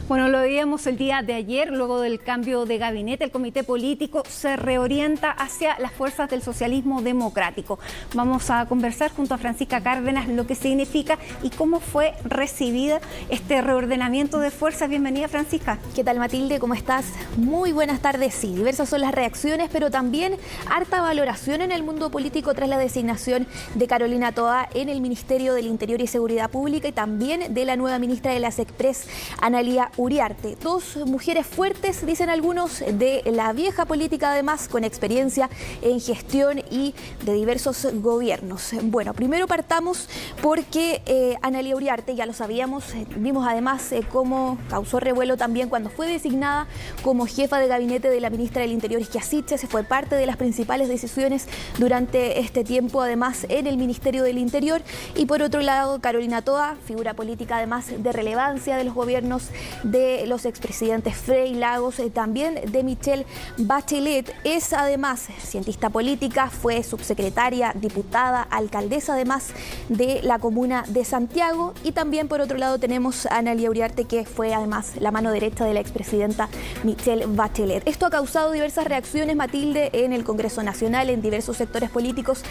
Bueno, lo veíamos el día de ayer, luego del cambio de gabinete, el comité político se reorienta hacia las fuerzas del socialismo democrático. Vamos a conversar junto a Francisca Cárdenas lo que significa y cómo fue recibida este reordenamiento de fuerzas. Bienvenida, Francisca. ¿Qué tal, Matilde? ¿Cómo estás? Muy buenas tardes. Sí, diversas son las reacciones, pero también harta valoración en el mundo político tras la designación de Carolina Toa en el Ministerio del Interior y Seguridad Pública y también de la nueva ministra de las Express, Analía Uriarte. Dos mujeres fuertes, dicen algunos, de la vieja política, además con experiencia en gestión y de diversos gobiernos. Bueno, primero partamos porque Analía Uriarte, ya lo sabíamos, vimos además cómo causó revuelo también cuando fue designada como jefa de gabinete de la ministra del Interior, Isquia Siches. Fue parte de las principales decisiones durante este tiempo, además en el Ministerio del Interior. Y por otro lado, Carolina Toa, figura política además de relevancia de los gobiernos de los expresidentes Frei, Lagos, también de Michelle Bachelet. Es además cientista política, fue subsecretaria, diputada, alcaldesa además de la comuna de Santiago. Y también por otro lado tenemos a Analía Uriarte, que fue además la mano derecha de la expresidenta Michelle Bachelet. Esto ha causado diversas reacciones, Matilde, en el Congreso Nacional, en diversos sectores políticos,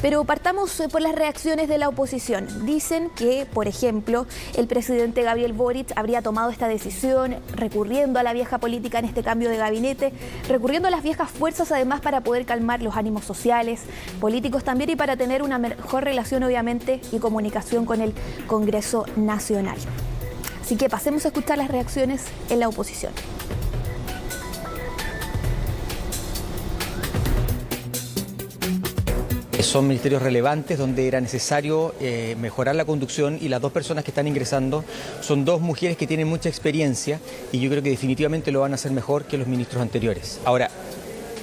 pero partamos por las reacciones de la oposición. Dicen que, por ejemplo, el presidente Gabriel Boric habría tomado esta decisión recurriendo a la vieja política en este cambio de gabinete, recurriendo a las viejas fuerzas además para poder calmar los ánimos sociales, políticos también, y para tener una mejor relación obviamente y comunicación con el Congreso Nacional. Así que pasemos a escuchar las reacciones en la oposición. Son ministerios relevantes donde era necesario mejorar la conducción, y las dos personas que están ingresando son dos mujeres que tienen mucha experiencia y yo creo que definitivamente lo van a hacer mejor que los ministros anteriores. Ahora,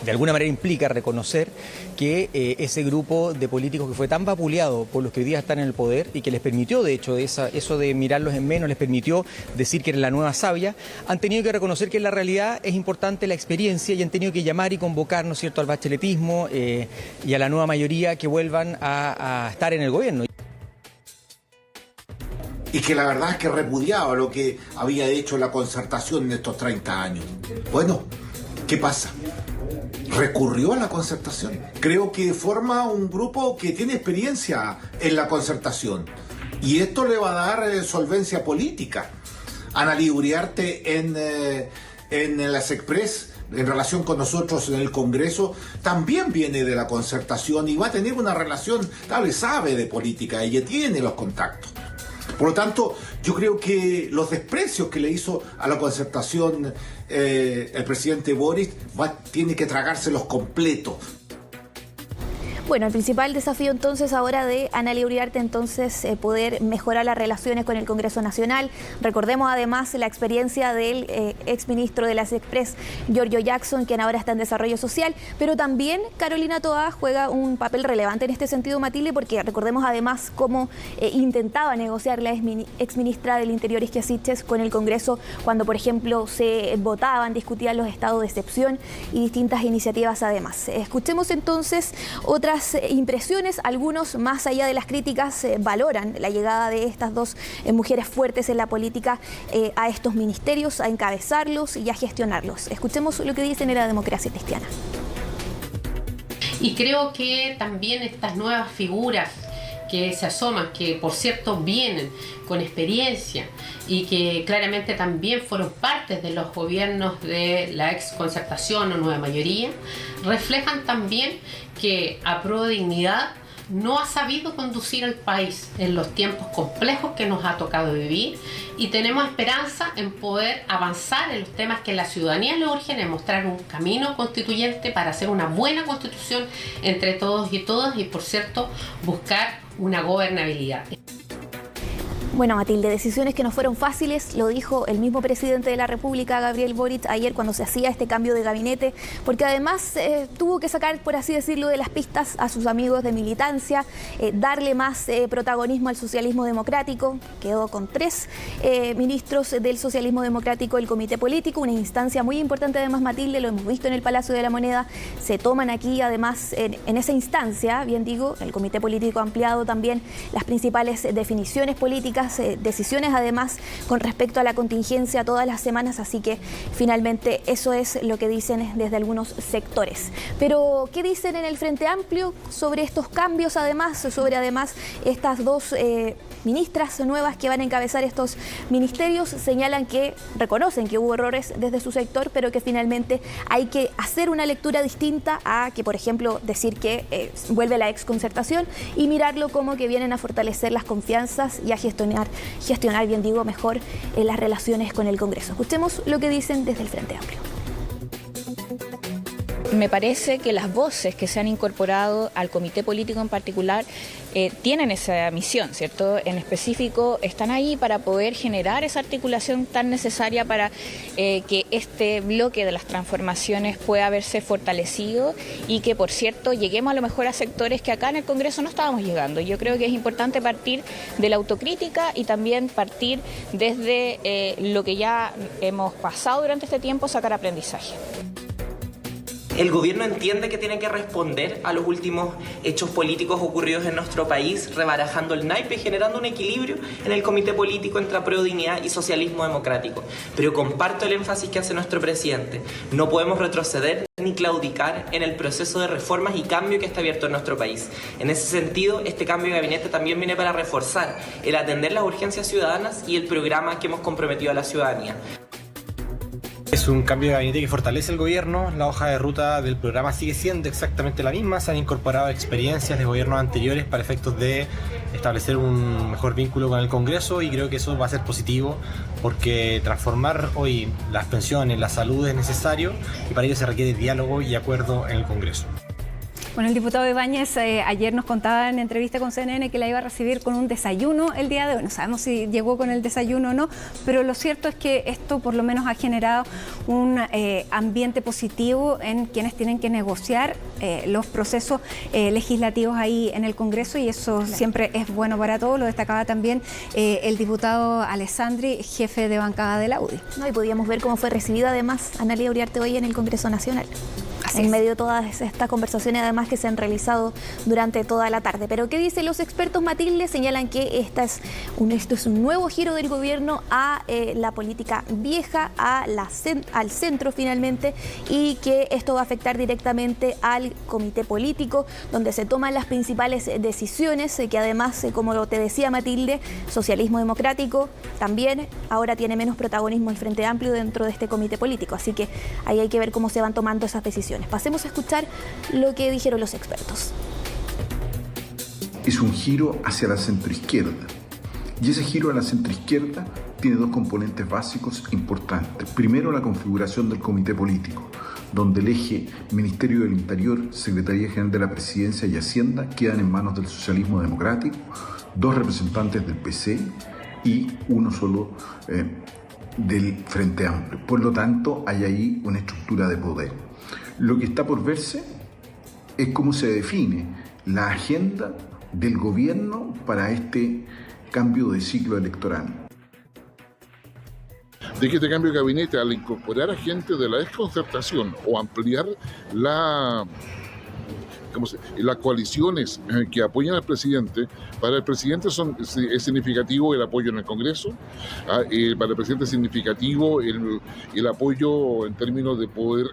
de alguna manera implica reconocer que ese grupo de políticos que fue tan vapuleado por los que hoy día están en el poder y que les permitió, de hecho, eso de mirarlos en menos, les permitió decir que era la nueva savia, han tenido que reconocer que en la realidad es importante la experiencia y han tenido que llamar y convocar, ¿no es cierto?, al bacheletismo y a la nueva mayoría que vuelvan a estar en el gobierno. Y que la verdad es que repudiaba lo que había hecho la concertación en estos 30 años. Bueno, ¿qué pasa? Recurrió a la concertación. Creo que forma un grupo que tiene experiencia en la concertación y esto le va a dar solvencia política. Analía Uriarte en las Express, en relación con nosotros en el Congreso, también viene de la concertación y va a tener una relación, tal vez sabe de política, ella tiene los contactos. Por lo tanto, yo creo que los desprecios que le hizo a la concertación el presidente Boric tiene que tragárselos completos. Bueno, el principal desafío entonces ahora de Analía Uriarte poder mejorar las relaciones con el Congreso Nacional. Recordemos además la experiencia del exministro de las Express, Giorgio Jackson, quien ahora está en desarrollo social, pero también Carolina Toa juega un papel relevante en este sentido, Matilde, porque recordemos además cómo intentaba negociar la exministra del Interior, Isquia Siches, con el Congreso cuando, por ejemplo, se votaban, discutían los estados de excepción y distintas iniciativas además. Escuchemos entonces otras impresiones. Algunos, más allá de las críticas, valoran la llegada de estas dos mujeres fuertes en la política a estos ministerios, a encabezarlos y a gestionarlos. Escuchemos lo que dicen en la Democracia Cristiana. Y creo que también estas nuevas figuras que se asoman, que por cierto vienen con experiencia y que claramente también fueron partes de los gobiernos de la ex concertación o nueva mayoría, reflejan también que Apruebo Dignidad no ha sabido conducir al país en los tiempos complejos que nos ha tocado vivir, y tenemos esperanza en poder avanzar en los temas que la ciudadanía le urgen, en mostrar un camino constituyente para hacer una buena constitución entre todos y todas, y por cierto buscar una gobernabilidad. Bueno, Matilde, decisiones que no fueron fáciles, lo dijo el mismo presidente de la República, Gabriel Boric, ayer cuando se hacía este cambio de gabinete, porque además tuvo que sacar, por así decirlo, de las pistas a sus amigos de militancia, darle más protagonismo al socialismo democrático. Quedó con 3 ministros del socialismo democrático, el comité político, una instancia muy importante además, Matilde, lo hemos visto en el Palacio de la Moneda, se toman aquí además en esa instancia, bien digo, el comité político ampliado también las principales definiciones políticas distintas decisiones, además, con respecto a la contingencia todas las semanas, así que finalmente eso es lo que dicen desde algunos sectores. Pero, ¿qué dicen en el Frente Amplio sobre estos cambios, además, sobre estas dos ministras nuevas que van a encabezar estos ministerios? Señalan que reconocen que hubo errores desde su sector, pero que finalmente hay que hacer una lectura distinta a que, por ejemplo, decir que vuelve la exconcertación y mirarlo como que vienen a fortalecer las confianzas y a gestionar bien digo, mejor las relaciones con el Congreso. Escuchemos lo que dicen desde el Frente Amplio. Me parece que las voces que se han incorporado al comité político en particular tienen esa misión, ¿cierto? En específico están ahí para poder generar esa articulación tan necesaria para que este bloque de las transformaciones pueda verse fortalecido y que, por cierto, lleguemos a lo mejor a sectores que acá en el Congreso no estábamos llegando. Yo creo que es importante partir de la autocrítica y también partir desde lo que ya hemos pasado durante este tiempo, sacar aprendizaje. El gobierno entiende que tiene que responder a los últimos hechos políticos ocurridos en nuestro país, rebarajando el naipe y generando un equilibrio en el comité político entre apruebo, dignidad y socialismo democrático. Pero comparto el énfasis que hace nuestro presidente. No podemos retroceder ni claudicar en el proceso de reformas y cambio que está abierto en nuestro país. En ese sentido, este cambio de gabinete también viene para reforzar el atender las urgencias ciudadanas y el programa que hemos comprometido a la ciudadanía. Es un cambio de gabinete que fortalece el gobierno. La hoja de ruta del programa sigue siendo exactamente la misma. Se han incorporado experiencias de gobiernos anteriores para efectos de establecer un mejor vínculo con el Congreso, y creo que eso va a ser positivo porque transformar hoy las pensiones, la salud es necesario, y para ello se requiere diálogo y acuerdo en el Congreso. Bueno, el diputado Ibáñez ayer nos contaba en entrevista con CNN que la iba a recibir con un desayuno el día de hoy. No sabemos si llegó con el desayuno o no, pero lo cierto es que esto por lo menos ha generado un ambiente positivo en quienes tienen que negociar los procesos legislativos ahí en el Congreso, y eso siempre es bueno para todos. Lo destacaba también el diputado Alessandri, jefe de bancada de la UDI. No, y podíamos ver cómo fue recibida además Analía Uriarte hoy en el Congreso Nacional. En medio de todas estas conversaciones, además, que se han realizado durante toda la tarde. Pero ¿qué dicen los expertos, Matilde? Señalan que esto es un nuevo giro del gobierno a la política vieja, al centro finalmente, y que esto va a afectar directamente al comité político, donde se toman las principales decisiones, que además, como te decía Matilde, socialismo democrático también ahora tiene menos protagonismo el Frente Amplio dentro de este comité político. Así que ahí hay que ver cómo se van tomando esas decisiones. Pasemos a escuchar lo que dijeron los expertos. Es un giro hacia la centroizquierda, y ese giro a la centroizquierda tiene dos componentes básicos importantes. Primero, la configuración del comité político, donde el eje Ministerio del Interior, Secretaría General de la Presidencia y Hacienda quedan en manos del socialismo democrático, dos representantes del PC y uno solo del Frente Amplio. Por lo tanto, hay ahí una estructura de poder. Lo que está por verse es cómo se define la agenda del gobierno para este cambio de ciclo electoral. De que este cambio de gabinete, al incorporar a gente de la desconcertación o ampliar las coaliciones que apoyan al presidente, para el presidente es significativo el apoyo en el Congreso, para el presidente es significativo el apoyo en términos de poder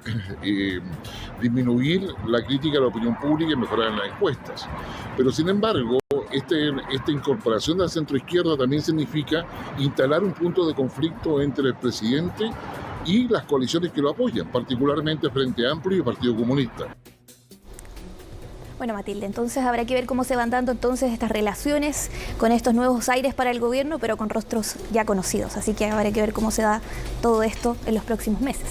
disminuir la crítica a la opinión pública y mejorar en las encuestas. Pero sin embargo, esta incorporación de la centroizquierda también significa instalar un punto de conflicto entre el presidente y las coaliciones que lo apoyan, particularmente Frente Amplio y Partido Comunista. Bueno, Matilde, entonces habrá que ver cómo se van dando entonces estas relaciones con estos nuevos aires para el gobierno, pero con rostros ya conocidos. Así que habrá que ver cómo se da todo esto en los próximos meses.